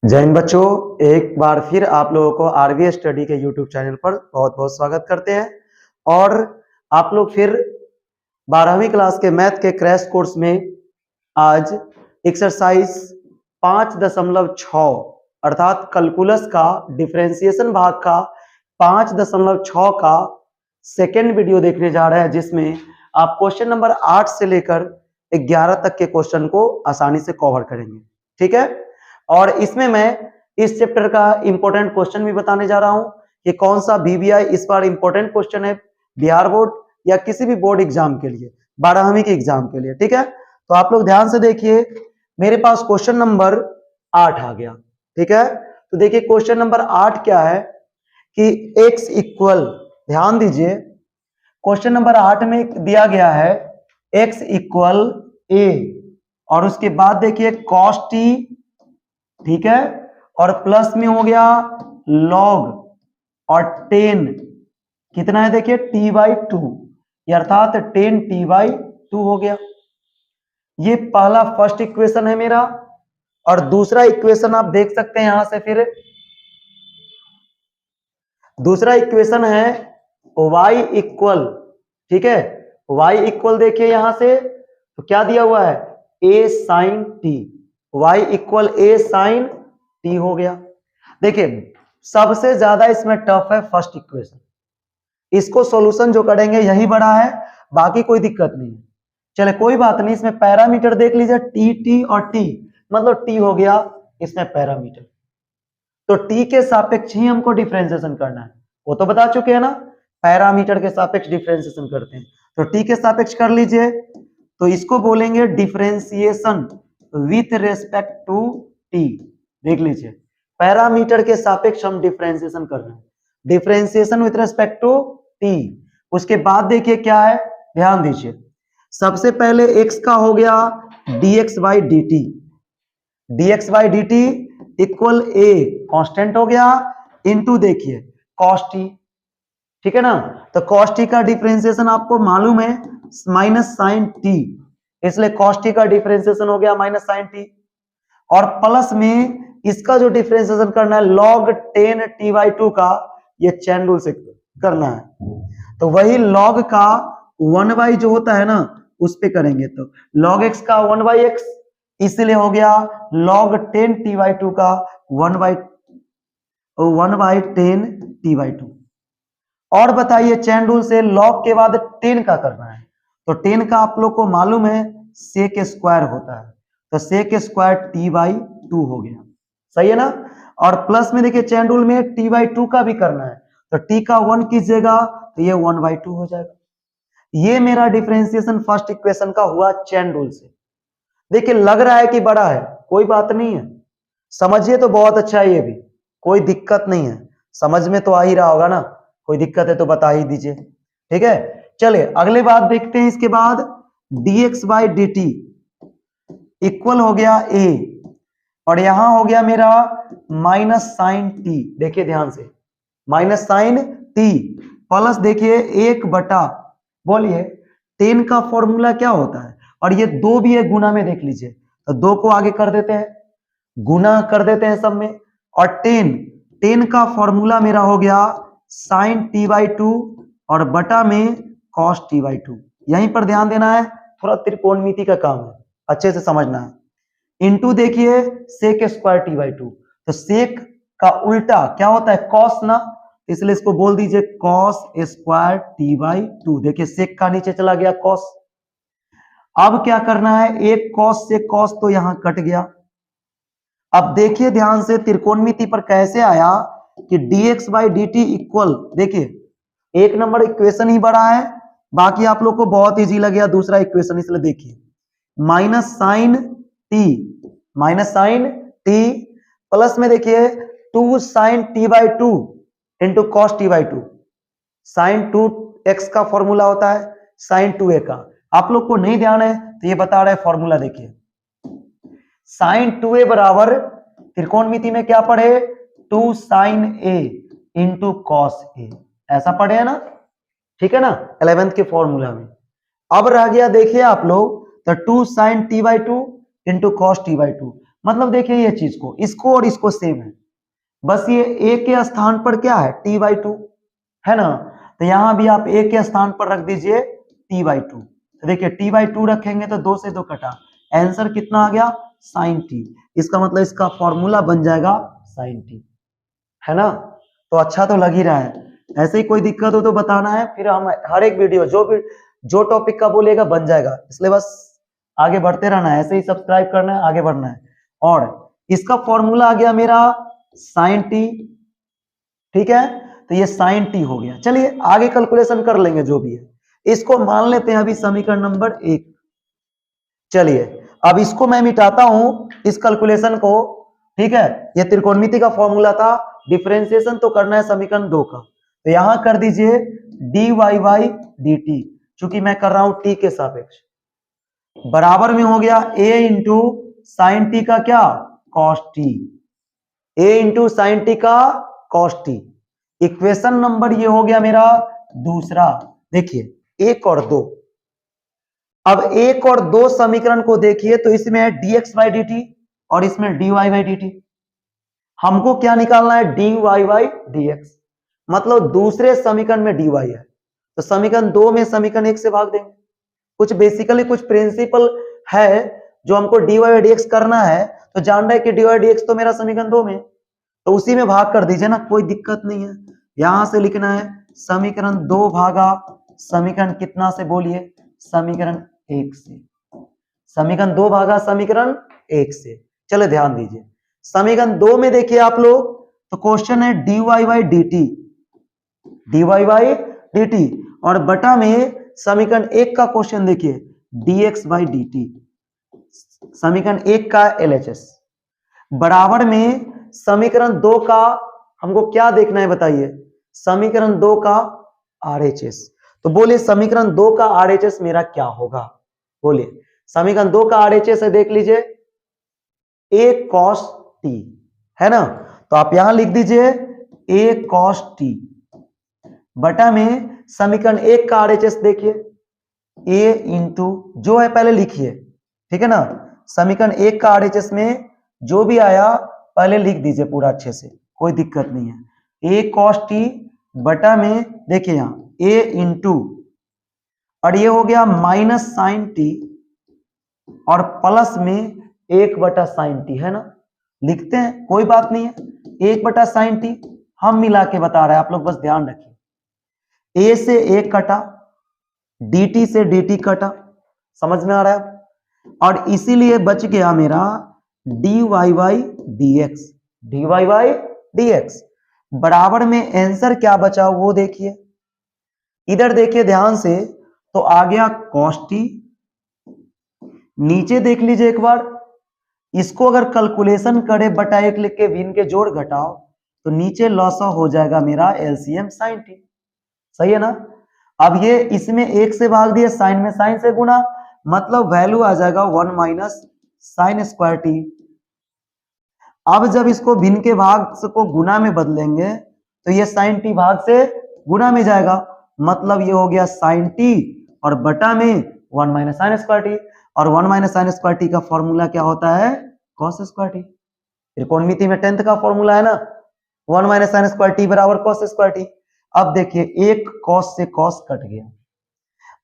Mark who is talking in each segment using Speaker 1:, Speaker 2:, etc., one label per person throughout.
Speaker 1: जय हिंद बच्चों, एक बार फिर आप लोगों को आरवी स्टडी के यूट्यूब चैनल पर बहुत बहुत स्वागत करते हैं। और आप लोग फिर 12वीं क्लास के मैथ के क्रैश कोर्स में आज एक्सरसाइज 5.6 अर्थात कैलकुलस का डिफरेंशिएशन भाग का 5.6 का सेकेंड वीडियो देखने जा रहे हैं, जिसमें आप क्वेश्चन नंबर 8 से लेकर 11 तक के क्वेश्चन को आसानी से कवर करेंगे। ठीक है, और इसमें मैं इस चैप्टर का इंपॉर्टेंट क्वेश्चन भी बताने जा रहा हूं कि कौन सा बीबीआई इस बार इंपॉर्टेंट क्वेश्चन है बिहार बोर्ड या किसी भी बोर्ड एग्जाम के लिए, 12वीं के एग्जाम के लिए। ठीक है, तो आप लोग ध्यान से देखिए, मेरे पास क्वेश्चन नंबर 8 आ गया। ठीक है, तो देखिए क्वेश्चन नंबर 8 क्या है कि x इक्वल, ध्यान दीजिए, क्वेश्चन नंबर 8 में दिया गया है x इक्वल a और उसके बाद देखिए cos t, ठीक है, और प्लस में हो गया लॉग और 10 कितना है देखिए t/2, अर्थात 10 t/2 हो गया। ये पहला फर्स्ट इक्वेशन है मेरा। और दूसरा इक्वेशन आप देख सकते हैं यहां से, फिर दूसरा इक्वेशन है y इक्वल, ठीक है, y इक्वल देखिए यहां से तो क्या दिया हुआ है a sin t, y equal a sin t हो गया। देखिए सबसे ज्यादा इसमें टफ है फर्स्ट इक्वेशन, इसको सॉल्यूशन जो करेंगे यही बड़ा है, बाकी कोई दिक्कत नहीं है। चले कोई बात नहीं, इसमें पैरामीटर देख लीजिए टी और टी, मतलब टी हो गया इसमें पैरामीटर, तो टी के सापेक्ष ही हमको डिफरेंशिएशन करना है, वो तो बता चुके हैं ना, पैरामीटर के सापेक्ष डिफरेंशिएशन करते हैं। तो टी के सापेक्ष कर लीजिए, तो इसको बोलेंगे differentiation with respect to T. देख लीजिए, पैरामीटर के सापेक्ष हम डिफरेंशिएशन कर रहे हैं, differentiation with respect to t. उसके बाद देखिए क्या है, ध्यान दीजिए, सबसे पहले x का हो गया dx by D T, dx by D T equal a constant हो गया, इनटू देखिए cos t, ठीक है ना। तो cos t का डिफरेंशिएशन आपको मालूम है माइनस साइन t, इसलिए cos t का डिफरेंशिएशन हो गया माइनस साइन t, और प्लस में इसका जो डिफरेंशिएशन करना है log 10 t/2 का, ये चैन रूल से करना है, तो वही log का 1/, जो होता है ना उस पे करेंगे, तो log x का 1/x, इसलिए हो गया log 10 t/2 का 1/10 t/2। और बताइए चैन रूल से log के बाद 10 का करना है, तो 10 का आप लोग को मालूम है sec स्क्वायर होता है, तो sec स्क्वायर t/2 हो गया, सही है ना। और प्लस में देखिए चैन रूल में t/2 का भी करना है, तो t का 1 कीजिएगा तो ये 1/2 हो जाएगा। ये मेरा डिफरेंशिएशन फर्स्ट इक्वेशन का हुआ चैन रूल से। देखिए लग रहा है कि बड़ा है, कोई बात नहीं है, समझिए तो बहुत अच्छा है, ये भी कोई दिक्कत नहीं है, समझ में तो आ ही रहा होगा ना, कोई दिक्कत है तो बता ही दीजिए। ठीक है, चलिए अगले बात देखते हैं। इसके बाद dx by D T equal हो गया a, और यहां हो गया मेरा माइनस साइन टी, देखिए ध्यान से माइनस साइन टी, प्लस देखिए 1/, बोलिए 10 का फॉर्मूला क्या होता है, और ये 2 भी है गुना में, देख लीजिए, तो 2 को आगे कर देते हैं, गुना कर देते हैं सब में, और 10 का फॉर्मूला मेरा हो गया साइन t/2 और बटा में cos t/2। यहीं पर ध्यान देना है, थोड़ा त्रिकोणमिति का काम है, अच्छे से समझना है। इनटू देखिए sec स्क्वायर t/2, तो sec का उल्टा क्या होता है cos ना, इसलिए इसको बोल दीजिए cos स्क्वायर t/2। देखिए sec का नीचे चला गया cos। अब क्या करना है, एक cos से cos तो यहां कट गया। अब देखिए ध्यान से त्रिकोणमिति पर कैसे आया कि dx by D T equal, देखिए एक नंबर इक्वेशन ही बड़ा है, बाकी आप लोग को बहुत इजी लगेगा दूसरा इक्वेशन, इसलिए देखिए माइनस साइन टी प्लस में देखिए 2 sign t/2 into cos t/2, sign 2x का फॉर्मूला होता है साइन 2a का, आप लोग को नहीं ध्यान है तो ये बता रहे फॉर्मूला, देखिए साइन 2a बराबर त्रिकोणमिति में क्या पढ़े 2 sine a into cos a, ऐसा पढ़े है ना, ठीक है ना 11th के फॉर्मूला में। अब रह गया देखिए आप लोग, तो 2 sign t/2 into cos t/2, मतलब देखिए ये चीज को, इसको और इसको सेम है, बस ये a के स्थान पर क्या है t/2 है ना, तो यहां भी आप a के स्थान पर रख दीजिए t/2। तो देखिए t/2 रखेंगे तो 2 से 2 कटा, आंसर कितना आ गया sin t। इसका मतलब इसका फॉर्मूला बन जाएगा sin t, है ना। तो अच्छा तो लग ही रहा है। ऐसे ही कोई दिक्कत हो तो बताना है, फिर हम हर एक वीडियो जो टॉपिक का बोलेगा बन जाएगा, इसलिए बस आगे बढ़ते रहना है, ऐसे ही सब्सक्राइब करना है, आगे बढ़ना है। और इसका फॉर्मूला आ गया मेरा sin t, ठीक है, तो ये sin t हो गया। चलिए आगे कैलकुलेशन कर लेंगे जो भी है, इसको मान लेते हैं अभी समीकरण नंबर 1। चलिए अब इसको मैं मिटाता हूं इस कैलकुलेशन को, ठीक है। ये त्रिकोणमिति का फॉर्मूला था, डिफरेंशिएशन तो करना है समीकरण 2 का, तो यहां कर दीजिए dy बाई dt, चूंकि मैं कर रहा हूं t के सापेक्ष, बराबर में हो गया a इंटू साइन टी का क्या cos t, a into sine T का cos t। इक्वेशन नंबर ये हो गया मेरा दूसरा। देखिए 1 और 2, अब 1 और 2 समीकरण को देखिए तो इसमें है dx बाई dt और इसमें dy बाई dt। हमको क्या निकालना है dy बाई dx, मतलब दूसरे समीकरण में dy है, तो समीकरण 2 में समीकरण 1 से भाग देंगे। कुछ बेसिकली कुछ प्रिंसिपल है जो हमको dy बाई dx करना है, तो जान रहे कि dy बाई dx तो मेरा समीकरण 2 में, तो उसी में भाग कर दीजिए ना, कोई दिक्कत नहीं है। यहां से लिखना है समीकरण 2 भागा समीकरण कितना से बोलिए, समीकरण 1 से, समीकरण 2 भागा समीकरण 1 से। चलो ध्यान दीजिए समीकरण 2 में देखिए आप लोग, तो क्वेश्चन है dy by dt, dy by dt, और बटा में समीकरण 1 का क्वेश्चन देखिए dx बाई dt, समीकरण 1 का LHS, बराबर में समीकरण 2 का हमको क्या देखना है बताइए, समीकरण 2 का RHS। तो बोलिए समीकरण 2 का RHS मेरा क्या होगा, बोलिए समीकरण 2 का RHS है, देख लीजिए a cos t, है ना, तो आप यहां लिख दीजिए a cos t, बटा में समीकरण 1 का RHS देखिए a इंटू जो है पहले लिखिए, ठीक है ना, समीकरण 1 का RHS में जो भी आया पहले लिख दीजिए पूरा अच्छे से, कोई दिक्कत नहीं है। a cos t बटा में देखिए यहां a इंटू, और ये हो गया माइनस साइन टी और प्लस में 1 बटा साइन टी, है ना, लिखते हैं कोई बात नहीं है। 1 बटा साइन टी हम मिला के बता रहे हैं, आप लोग बस ध्यान रखिए। a से 1 कटा, dt से dt कटा, समझ में आ रहा है, और इसीलिए बच गया मेरा dy by dx, dy by dx, बराबर में आंसर क्या बचा वो देखिए, इधर देखिए ध्यान से, तो आ गया cos t, नीचे देख लीजिए एक बार, इसको अगर कैलकुलेशन करे बटा 1 लिख के भिन्न के जोड़ घटाओ तो नीचे लॉसा हो जाएगा मेरा एलसीएम साइन टी, सही है ना। अब ये इसमें 1 से भाग दिए, साइन में साइन से गुना, मतलब वैल्यू आ जाएगा 1 माइनस साइन स्क्वायर टी। अब जब इसको भिन्न के भाग को गुना में बदलेंगे तो ये साइन टी भाग से गुना में जाएगा, मतलब ये हो गया साइन टी और बटा में 1 माइनस साइन स्क्वायर टी, और 1 माइनस साइन स्क्वायर टी का फॉर्मूला क्या होता है कॉस स्क्वायर टी। त्रिकोणमिति में 10th का फॉर्मूला है ना, 1 माइनस साइन स्क्वायर टी बराबर कॉस स्क्वायर टी। अब देखिए एक कॉस से कॉस कट गया,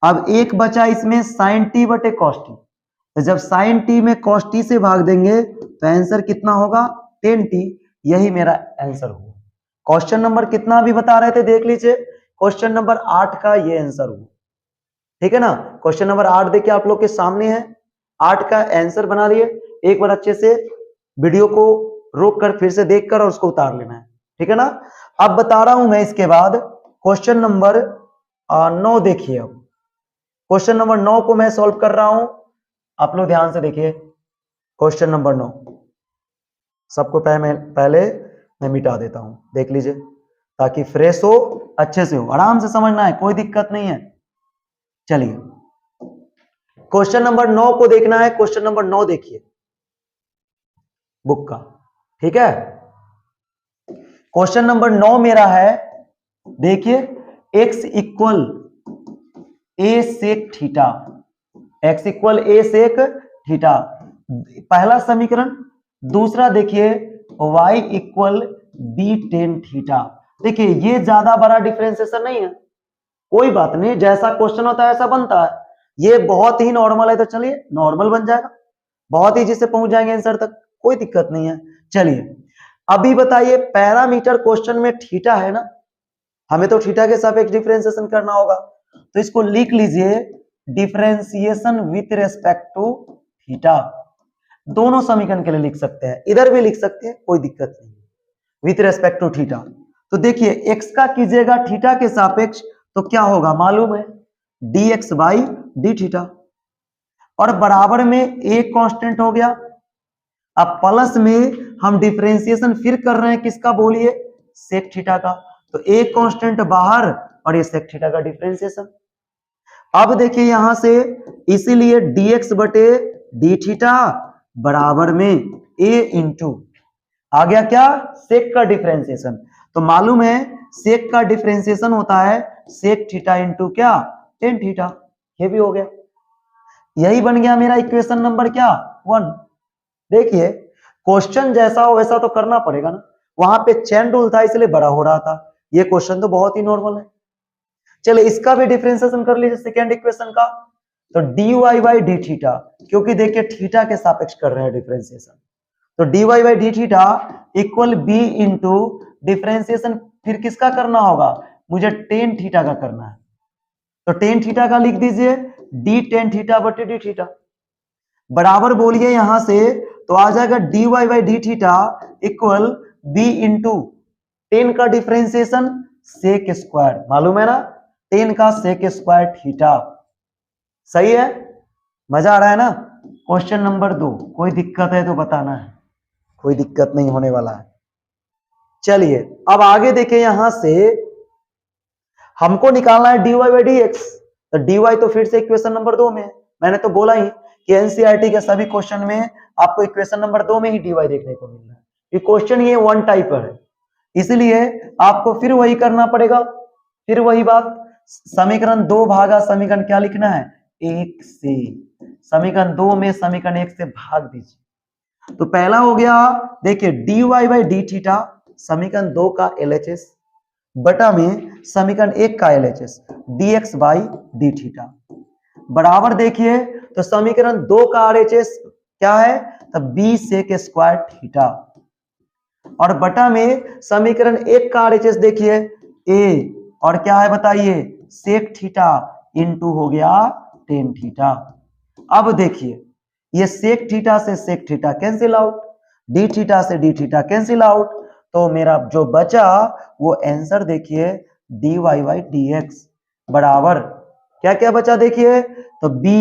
Speaker 1: अब एक बचा इसमें साइन टी बटे कॉस टी, तो जब साइन टी में कॉस टी से भाग देंगे तो आंसर कितना होगा 10t, यही मेरा आंसर हुआ। क्वेश्चन नंबर कितना अभी बता रहे थे देख लीजिए, क्वेश्चन नंबर 8 का ये आंसर हुआ, ठीक है ना। क्वेश्चन नंबर 8 देखिए आप लोग के सामने है, 8 का आंसर बना दिए। एक बार अच्छे से वीडियो को रोक कर फिर से देखकर और उसको उतार लेना है, ठीक है ना। अब बता रहा हूं मैं इसके बाद क्वेश्चन नंबर 9 देखिए। अब क्वेश्चन नंबर 9 को मैं सॉल्व कर रहा हूं, आप लोग ध्यान से देखिए। क्वेश्चन नंबर 9 सबको पहले मैं मिटा देता हूं, देख लीजिए ताकि फ्रेश हो, अच्छे से हो, आराम से समझना है, कोई दिक्कत नहीं है। चलिए क्वेश्चन नंबर 9 को देखना है, क्वेश्चन नंबर 9 देखिए बुक का, ठीक है। क्वेश्चन नंबर 9 मेरा है, देखिए x equal a sec theta, x equal a sec theta, पहला समीकरण दूसरा देखिए y equal b tan theta. देखिए ये ज्यादा बड़ा डिफरेंशिएशन नहीं है, कोई बात नहीं, जैसा क्वेश्चन होता है ऐसा बनता है। ये बहुत ही नॉर्मल है तो चलिए नॉर्मल बन जाएगा, बहुत इजी से पहुंच जाएंगे आंसर तक, कोई दिक्कत नहीं है। चलिए अभी बताइए पैरामीटर क्वेश्चन में थीटा है ना, हमें तो थीटा के सापेक्ष डिफरेंशिएशन करना होगा, तो इसको लिख लीजिए differentiation with respect to theta. दोनों समीकरण के लिए लिख सकते हैं, इधर भी लिख सकते हैं, कोई दिक्कत नहीं, विथ रेस्पेक्ट टू थीटा। तो देखिए x का कीजिएगा थीटा के सापेक्ष तो क्या होगा मालूम है, dx बाई डी थीटा, और बराबर में एक कांस्टेंट हो गया। अब प्लस में हम डिफरेंशिएशन फिर कर रहे हैं किसका बोलिए, सेक थीटा का, तो एक कांस्टेंट बाहर और ये सेक थीटा का डिफरेंशिएशन। अब देखिए यहां से इसीलिए dx बटे डी थीटा बराबर में a इंटू आ गया क्या, सेक का डिफरेंशिएशन। तो मालूम है सेक का डिफरेंशिएशन होता है सेक थीटा इंटू क्या, टेन थीटा, ये भी हो गया। यही बन गया मेरा इक्वेशन नंबर क्या, 1। देखिए क्वेश्चन जैसा हो वैसा तो करना पड़ेगा ना, वहां पे चेन रूल था इसलिए बड़ा हो रहा था, ये क्वेश्चन तो बहुत ही नॉर्मल है। चलिए इसका भी डिफरेंशिएशन कर लीजिए सेकेंड इक्वेशन का, तो dy बाई डी थीटा, क्योंकि देखिए थीटा के सापेक्ष कर रहे हैं डिफरेंशिएशन, तो dy by d theta equal b into differentiation फिर किसका करना होगा, मुझे टेन थीटा का करना है, तो टेन थीटा का लिख दीजिए डी टेन थीटा बटे डी थीटा बराबर बोलिए यहां से, तो आ जाएगा dy by d theta equal b into tan का डिफरेंशिएशन सेक स्क्वायर, मालूम है ना, टेन का सेक स्क्वायर थीटा। सही है, मजा आ रहा है ना। क्वेश्चन नंबर 2, कोई दिक्कत है तो बताना है, कोई दिक्कत नहीं होने वाला है। चलिए अब आगे देखें, यहां से हमको निकालना है dy बाई डी एक्स, तो dy तो फिर से इक्वेशन नंबर 2 में है, मैंने तो बोला ही कि एनसीईआरटी के सभी क्वेश्चन में आपको इक्वेशन नंबर 2 में ही dy देखने को मिल रहा है, ये क्वेश्चन ये वन टाइप पर है, इसलिए आपको फिर वही करना पड़ेगा, फिर वही बात, समीकरण 2 भागा समीकरण क्या लिखना है, 1 से, समीकरण 2 में समीकरण 1 से भाग दीजिए। तो पहला हो गया देखिए dy बाई डी थीटा समीकरण 2 का LHS बटा में समीकरण 1 का LHS dx by d theta बराबर देखिए, तो समीकरण 2 का RHS क्या है, तब b सेक स्क्वायर थीटा, और बटा में समीकरण 1 का RHS देखिए a, और क्या है बताइए, सेक थीटा इंटू हो गया टेन थीटा। अब देखिए ये सेक थीटा से sec theta cancel out, d theta से डी थीटा कैंसिल आउट, तो मेरा जो बचा वो आंसर देखिए dy बाई डी एक्स बराबर क्या क्या बचा देखिए, तो b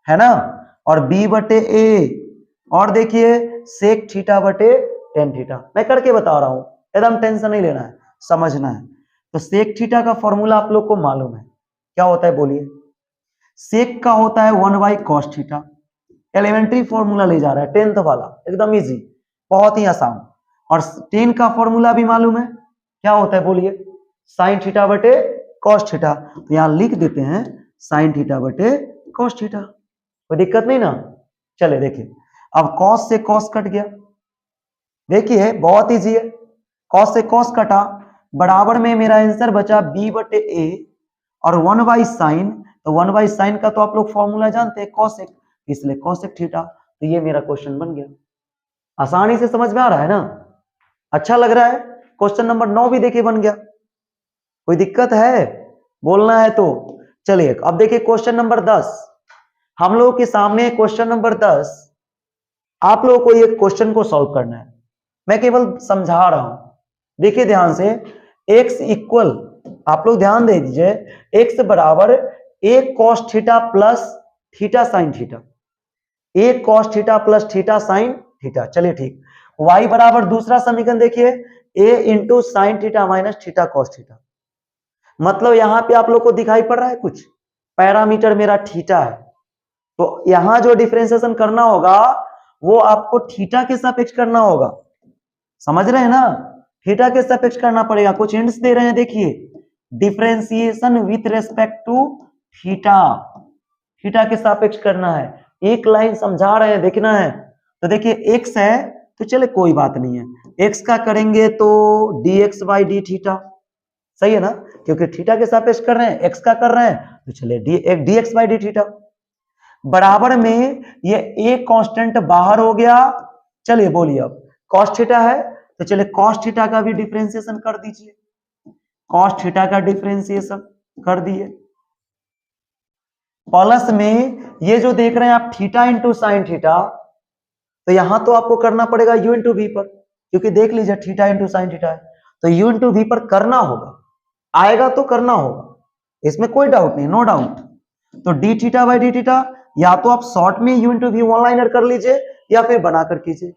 Speaker 1: है ना, और b बटे a, और देखिए सेक थीटा बटे टेन थीटा, मैं करके बता रहा हूं, एकदम टेंशन नहीं लेना है, समझना है। तो सेक थीटा का फॉर्मूला आप लोग को मालूम है, क्या होता है बोलिए, सेक का होता है 1 by cos theta, elementary formula ले जा रहा है 10th वाला, एकदम इजी, बहुत ही आसान। और टेन का फॉर्मूला भी मालूम है, क्या होता है बोलिए, साइन थीटा बटे कॉस थीटा, तो यहां लिख देते हैं साइन थीटा बटे कॉस थीटा, कोई दिक्कत नहीं ना। चले देखिए अब कॉस से कॉस कट गया, देखिए बहुत इजी है, कॉस से कॉस कटा, बराबर में मेरा आंसर बचा b बटे a, और 1 बाई साइन, तो 1 बाई साइन का तो आप लोग फॉर्मूला जानते हैं कॉसेक, इसलिए कॉसेक थीटा, तो ये मेरा क्वेश्चन बन गया, आसानी से समझ में आ रहा है ना, अच्छा लग रहा है। क्वेश्चन नंबर 9 भी देखिए बन गया, कोई दिक्कत है बोलना है तो। चलिए अब देखिए क्वेश्चन नंबर 10, हम लोगों के सामने क्वेश्चन नंबर 10, आप लोगों को ये क्वेश्चन को सॉल्व करना है, मैं केवल समझा रहा हूं, देखिए ध्यान से, x इक्वल, आप लोग ध्यान दे दीजिए, x बराबर a cos theta plus theta sine theta, a cos theta plus theta sine theta, चलिए ठीक, y बराबर दूसरा समीकरण देखिए a into sine theta minus theta cos theta, मतलब यहां पे आप लोग को दिखाई पड़ रहा है कुछ, पैरामीटर मेरा थीटा है, तो यहां जो डिफरेंशिएशन करना होगा वो आपको थीटा के सापेक्ष करना होगा, समझ रहे हैं ना, थीटा के सापेक्ष करना पड़ेगा। कुछ हिंट्स दे रहे हैं देखिए, differentiation with respect to theta, theta के सापेक्ष करना है, एक लाइन समझा रहे हैं, देखना है, तो देखिए x है तो चले कोई बात नहीं है, x का करेंगे तो dx बाई डी थीटा, सही है ना, क्योंकि थीटा के सापेक्ष कर रहे हैं, x का कर रहे हैं तो चले dx बाई डी थीटा। बराबर में ये a कांस्टेंट बाहर हो गया, चलिए बोलिए अब cos थीटा है तो चले cos थीटा का भी डिफरेंशिएशन कर दीजिए, cos थीटा का डिफरेंशिएशन कर दिए, प्लस में ये जो देख रहे हैं आप थीटा इंटू साइन थीटा, तो यहां तो आपको करना पड़ेगा u इंटू वी पर, क्योंकि देख लीजिए थीटा इंटू साइन थीटा है, तो u इंटू वी पर करना होगा, आएगा तो करना होगा, इसमें कोई डाउट नहीं, नो डाउट। तो d theta by d theta, या तो आप शॉर्ट में u into v one liner कर लीजिए या फिर बनाकर कीजिए,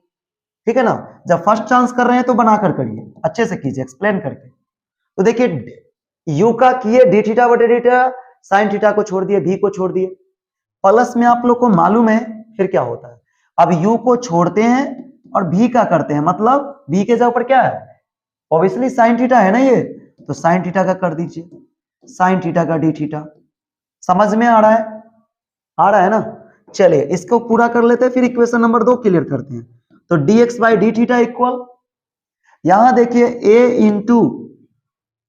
Speaker 1: ठीक है ना। जब फर्स्ट चांस कर रहे हैं तो बनाकर करिए, अच्छे से कीजिए एक्सप्लेन करके। तो देखिए u का किए डी थीटा बटे डी थीटा, साइन थीटा को छोड़ दिए, v को छोड़ दिए, प्लस में आप लोग को मालूम है फिर क्या होता है, अब u को छोड़ते हैं और v का करते हैं, मतलब v के जगह पर क्या है, ऑब्वियसली साइन थीटा है ना ये, तो साइन थीटा का कर दीजिए, साइन थीटा का डी थीटा, समझ में आ रहा है, आ रहा है ना। चलिए इसको पूरा कर लेते हैं, फिर इक्वेशन नंबर 2 क्लियर करते हैं। तो dx by d theta equal, यहां देखिए a इंटू,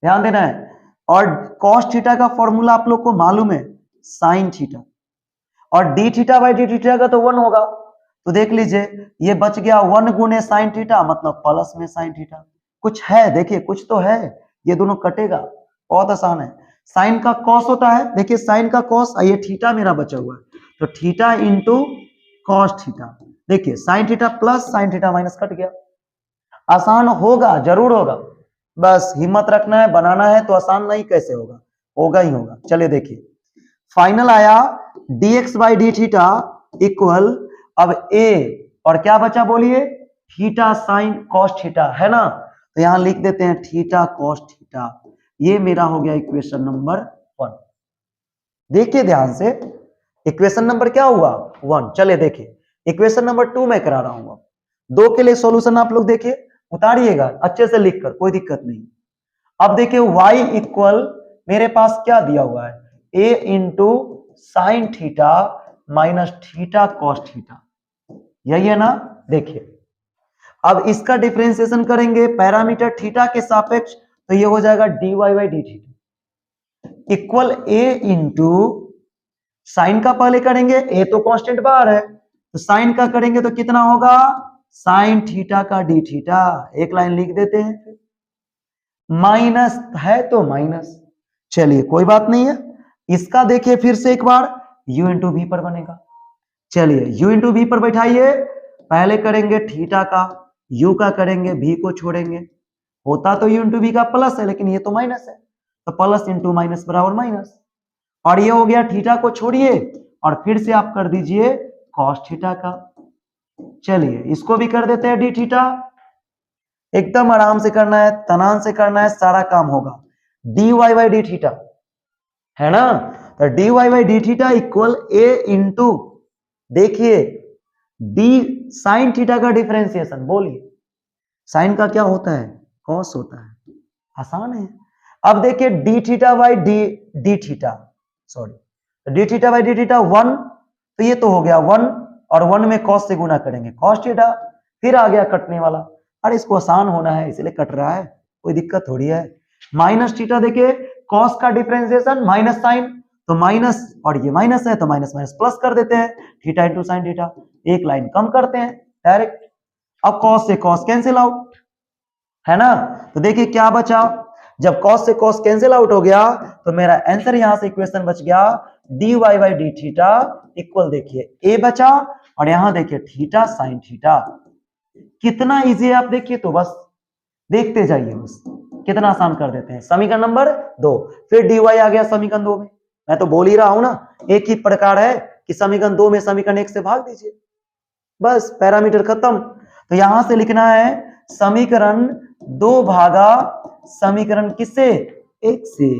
Speaker 1: ध्यान देना है, और cos थीटा का फॉर्मूला आप लोग को मालूम है साइन थीटा, और D theta by d theta का तो 1 होगा, तो देख लीजिए ये बच गया 1 गुने साइन थीटा, मतलब प्लस में साइन थीटा, कुछ है देखिए, कुछ तो है, ये दोनों कटेगा, बहुत आसान है। साइन का कॉस होता है, देखिए साइन का कॉस, ये थीटा मेरा बचा हुआ है, तो थीटा इंटू कॉस थीटा, देखिए sine theta plus sine theta minus cut गया, आसान होगा, जरूर होगा, बस हिम्मत रखना है, बनाना है तो आसान नहीं कैसे होगा, होगा ही होगा। चलिए देखिए फाइनल आया dx by d theta equal, अब a और क्या बचा बोलिए, थीटा साइन कॉस थीटा, है ना, तो यहां लिख देते हैं थीटा कॉस थीटा, ये मेरा हो गया इक्वेशन नंबर 1। देखिए ध्यान से, इक्वेशन नंबर क्या हुआ 1। चले देखिए इक्वेशन नंबर 2 मैं करा रहा हूं, 2 के लिए सॉल्यूशन आप लोग देखिए, उतारिएगा अच्छे से लिखकर, कोई दिक्कत नहीं। अब देखिए y इक्वल मेरे पास क्या दिया हुआ है, a into sine theta minus theta cos theta, यही है ना। देखिए अब इसका डिफरेंशिएशन करेंगे पैरामीटर थीटा के सापेक्ष, तो ये हो जाएगा dy by d theta equal a into sine का पहले करेंगे, a तो कांस्टेंट बाहर है, तो साइन का करेंगे तो कितना होगा, साइन थीटा का डी थीटा, एक लाइन लिख देते हैं, माइनस है तो माइनस, चलिए कोई बात नहीं है। इसका देखिए फिर से एक बार u इंटू वी पर बनेगा, चलिए u इंटू वी पर बैठाइए, पहले करेंगे थीटा का, u का करेंगे, v को छोड़ेंगे, होता तो u इंटू वी का प्लस है, लेकिन ये तो माइनस है, तो प्लस इंटू माइनस बराबर माइनस, और ये हो गया थीटा को छोड़िए और फिर से आप कर दीजिए कॉस थीटा का, चलिए इसको भी कर देते हैं डी थीटा, एकदम आराम से करना है, तनान से करना है, सारा काम होगा, dy बाई डी थीटा, है ना, तो dy by d theta equal a into, देखिए d साइन थीटा का डिफरेंशिएशन, बोलिए साइन का क्या होता है, कॉस होता है, आसान है। अब देखिए D theta by d theta, sorry D theta by d theta 1, तो ये तो हो गया 1, और 1 में कॉस से गुना करेंगे कॉस थीटा, फिर आ गया कटने वाला, अरे इसको आसान होना है इसलिए कट रहा है, कोई दिक्कत थोड़ी है। माइनस थीटा देखिए कॉस का डिफरेंशिएशन माइनस साइन, तो माइनस और ये माइनस है तो माइनस माइनस प्लस कर देते हैं, थीटा इंटू साइन थीटा, एक लाइन कम करते हैं डायरेक्ट, अब कॉस से कॉस कैंसिल आउट, है ना, तो देखिए क्या बचा, जब कॉस से कॉस कैंसिल आउट हो गया तो मेरा आंसर यहां से इक्वेशन बच गया dy by d theta equal, देखिए a बचा और यहां देखिए थीटा साइन थीटा, कितना इजी है आप देखिए, तो बस देखते जाइए, बस कितना आसान कर देते हैं। समीकरण नंबर 2, फिर dy आ गया समीकरण 2 में, मैं तो बोल ही रहा हूं ना, एक ही प्रकार है कि समीकरण 2 में समीकरण 1 से भाग दीजिए, बस पैरामीटर खत्म। तो यहां से लिखना है समीकरण 2 भागा समीकरण किससे, 1 से,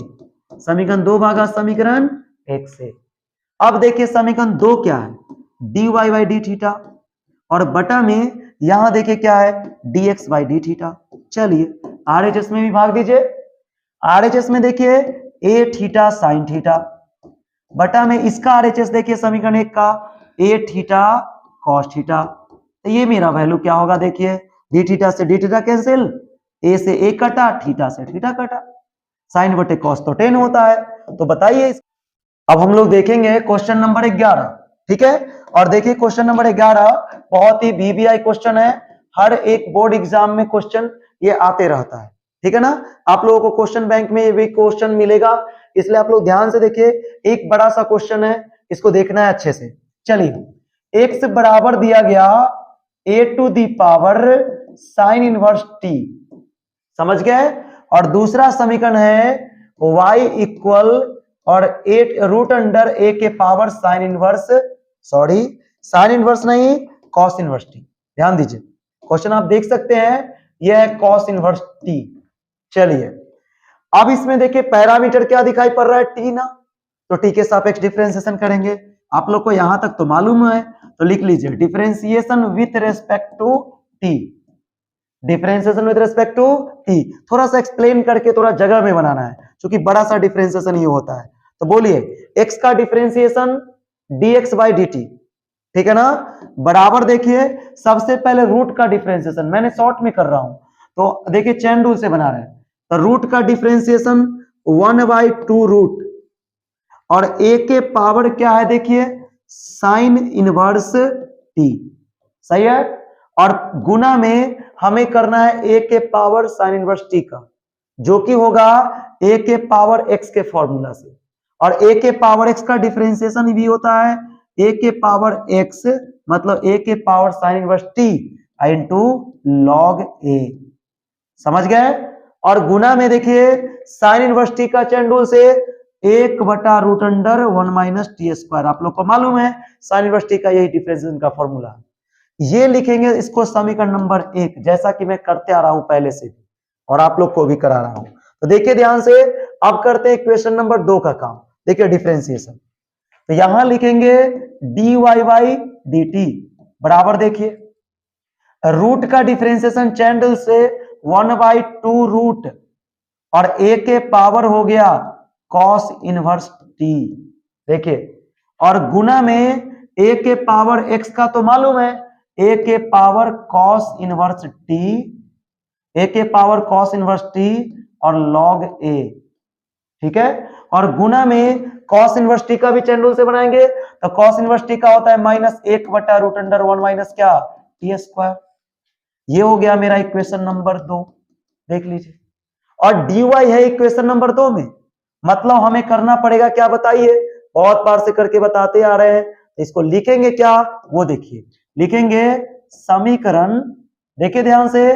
Speaker 1: समीकरण 2 भागा समीकरण 1 से। अब देखिए समीकरण 2 क्या है, dy बाई डी थीटा, और बटा में यहां देखिए क्या है dx बाई डी थीटा, चलिए RHS में भी भाग दीजिए, RHS में देखिए a थीटा साइन थीटा, बटा में इसका RHS देखिए समीकरण 1 का a थीटा कॉस थीटा, तो ये मेरा वैल्यू क्या होगा, देखिए डी थीटा से डी थीटा कैंसिल, ए से ए कटा, थीटा से थीटा कटा, साइन बटे कॉस तो 10 होता है। तो बताइए, अब हम लोग देखेंगे क्वेश्चन नंबर 11, ठीक है। और देखिए क्वेश्चन नंबर 11 बहुत ही वीवीआई क्वेश्चन है, हर एक बोर्ड एग्जाम में क्वेश्चन ये आते रहता है, ठीक है ना। आप लोगों को क्वेश्चन बैंक में ये भी क्वेश्चन मिलेगा, इसलिए आप लोग ध्यान से देखिए। एक बड़ा सा क्वेश्चन है, इसको देखना है अच्छे से। चलिए, x बराबर दिया गया a to the power sine inverse t, समझ गए। और दूसरा समीकरण है y इक्वल और 8 रूट अंडर a के power sine inverse, sorry sine inverse नहीं, कॉस इनवर्स t। ध्यान दीजिए, क्वेश्चन आप देख सकते हैं, यह है कॉस इनवर्स t। चलिए, अब इसमें देखिए पैरामीटर क्या दिखाई पड़ रहा है, t ना, तो t के सापेक्ष डिफरेंशिएशन करेंगे। आप लोग को यहां तक तो मालूम है, तो लिख लीजिए differentiation with respect to t, differentiation with respect to t। थोड़ा सा एक्सप्लेन करके थोड़ा जगह में बनाना है, क्योंकि बड़ा सा डिफरेंशिएशन ये होता है। तो बोलिए x का डिफरेंशिएशन dx बाई dt, ठीक है ना, बराबर देखिए सबसे पहले रूट का डिफरेंशिएशन, मैंने शॉर्ट में कर रहा हूं, तो देखिए चेन रूल से बना रहे हैं। तो रूट का डिफरेंशिएशन 1/2 रूट, और a के पावर क्या है, देखिए साइन इनवर्स t, सही है। और गुना में हमें करना है a के पावर साइन इनवर्स t का, जो कि होगा a के पावर x के फॉर्मूला से। और a के पावर x का डिफरेंशिएशन भी होता है a के पावर x, मतलब a के power sine inverse t into log a, समझ गए। और गुना में देखिए साइन इनवर्स t का चेन रूल से 1/√1 माइनस टी स्क्वायर, आप लोग को मालूम है साइन इनवर्स t का यही डिफरेंशिएशन का फॉर्मूला। ये लिखेंगे इसको समीकरण नंबर 1, जैसा कि मैं करते आ रहा हूं पहले से भी, और आप लोग को भी करा रहा हूं। तो देखिए ध्यान से, अब करते हैं इक्वेशन नंबर 2 का काम। देखिए डिफरेंशिएशन, तो यहां लिखेंगे dy बाई dt बराबर, देखिए रूट का डिफरेंशिएशन चेन रूल से 1/2 रूट, और a के पावर हो गया कॉस इनवर्स t, देखिए। और गुना में a के पावर x का तो मालूम है, a के power cos inverse t, a के पावर कॉस इनवर्स t और log a, ठीक है। और गुना में कॉस इनवर्स t का भी चेन रूल से बनाएंगे, तो कॉस इनवर्स t का होता है -1/√1 माइनस क्या, टी स्क्वायर। ये हो गया मेरा इक्वेशन नंबर 2, देख लीजिए। और dy है इक्वेशन नंबर 2 में, मतलब हमें करना पड़ेगा क्या, बताइए, बहुत बार से करके बताते आ रहे हैं। तो इसको लिखेंगे क्या, वो देखिए, लिखेंगे समीकरण, देखिए ध्यान से,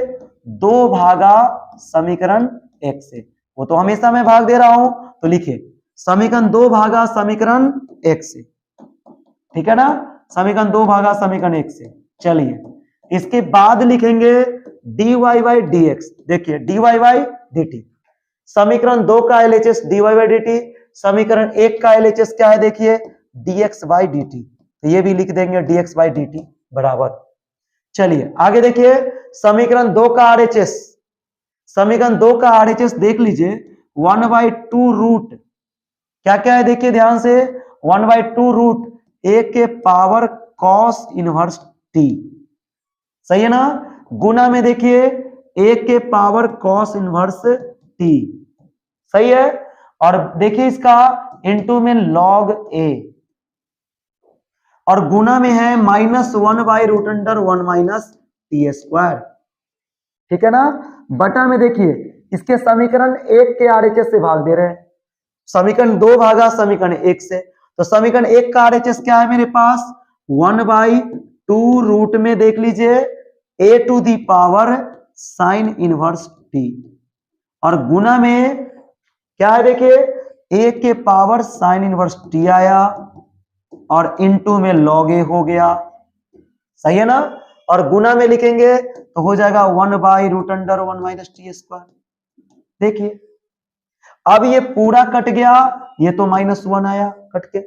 Speaker 1: 2 भागा समीकरण 1 से, वो तो हमेशा मैं भाग दे रहा हूं, तो लिखिए समीकरण 2 भागा समीकरण 1 से, ठीक है ना, समीकरण 2 भागा समीकरण 1 से। चलिए, इसके बाद लिखेंगे dy बाई dx, देखिए dy बाई dt, समीकरण 2 का LHS dy बाई dt, समीकरण 1 का LHS क्या है, देखिए dx बाई dt, तो ये भी लिख देंगे dx बाई dt बराबर। चलिए आगे देखिए, समीकरण 2 का RHS, समीकरण 2 का RHS देख लीजिए 1/2 रूट, क्या क्या है, देखिए ध्यान से, 1/2 रूट a के पावर कॉस इनवर्स t, सही है ना। गुना में देखिए a के पावर कॉस इनवर्स t, सही है। और देखिए इसका इनटू में log a, और गुना में है -1/√1 माइनस टी स्क्वायर, ठीक है ना। बटा में देखिए इसके समीकरण 1 के RHS से भाग दे रहे हैं, समीकरण 2 भागा समीकरण 1 से, तो समीकरण 1 का RHS क्या है मेरे पास, 1/2 रूट में देख लीजिए a to the power sine inverse t, और गुना में क्या है, देखिए a के पावर साइन इनवर्स t आया, और इनटू में log a हो गया, सही है ना। और गुना में लिखेंगे तो हो जाएगा 1/√1 माइनस टी स्क्वायर, देखिए अब ये पूरा कट गया, ये तो -1 आया कट के,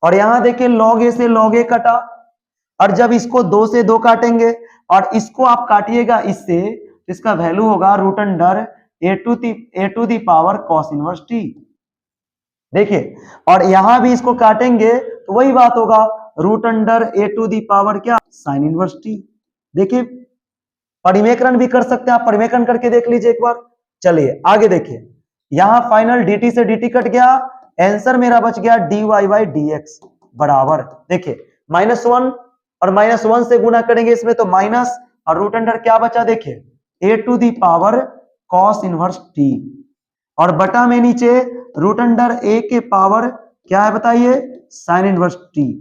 Speaker 1: और यहां देखिए log a से log a कटा, और जब इसको 2 से 2 काटेंगे और इसको आप काटिएगा इससे, तो इसका वैल्यू होगा √a to the power cos inverse t, देखिए। और यहां भी इसको काटेंगे तो वही बात होगा √a टू दी पावर क्या, साइन इनवर्स t, देखिए परिमेकरण भी कर सकते हैं आप, परिमेकरण करके देख लीजिए एक बार। चलिए आगे देखिए, यहां फाइनल dt से dt कट गया, आंसर मेरा बच गया dy बाई dx बराबर, देखिए -1 और -1 से गुना करेंगे इसमें तो माइनस, और रूट अंडर क्या बचा देखिए a to the power cos inverse t, और बटा में नीचे रूट अंडर a के पावर क्या है बताइए साइन इनवर्स t।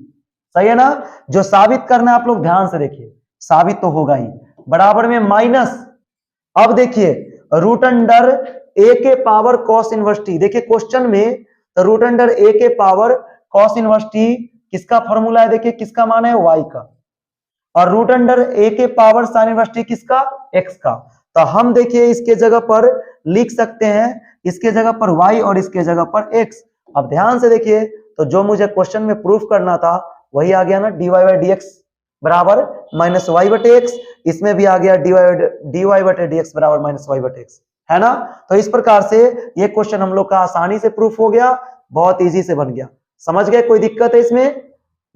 Speaker 1: सही है ना? जो साबित करना है आप लोग ध्यान से देखिए, साबित तो होगा ही, बराबर में माइनस, अब देखिए रूट अंडर a के पावर cos इनवर्स t, देखिए क्वेश्चन में तो रूट अंडर a के पावर cos इनवर्स t किसका फॉर्मूला है, देखिए किसका मान है y का, और रूट अंडर a के पावर साइन इनवर्स t किसका x का। तो हम देखिए इसके जगह पर लिख सकते हैं, इसके जगह पर y और इसके जगह पर x। अब ध्यान से देखिए, तो जो मुझे क्वेश्चन में प्रूफ करना था वही आ गया ना, dy बाई dx बराबर माइनस वाई बटे एक्स, इसमें भी आ गया dy बटे dx बराबर माइनस वाई बटे एक्स, है ना? तो इस प्रकार से ये क्वेश्चन हम लोग का आसानी से प्रूफ हो गया, बहुत इजी से बन गया। समझ गए? कोई दिक्कत है इसमें?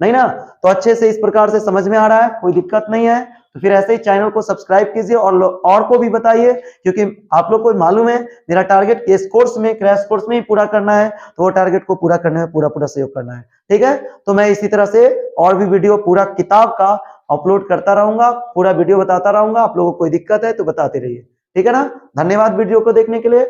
Speaker 1: नहीं ना? तो अच्छे से इस प्रकार से समझ में आ रहा है, कोई दिक्कत नहीं है? तो फिर ऐसे ही चैनल को सब्सक्राइब कीजिए और को भी बताइए, क्योंकि आप लोग को मालूम है मेरा टारगेट केस कोर्स में, क्रैश कोर्स में ही पूरा करना है, तो वो टारगेट को पूरा करने में पूरा सहयोग करना है। ठीक है? तो मैं इसी तरह से और भी वीडियो पूरा किताब का अपलोड करता रहूंगा, पूरा वीडियो बताता रहूंगा, आप लोगों को कोई दिक्कत है तो बताते रहिए। ठीक है ना? धन्यवाद वीडियो को देखने के लिए।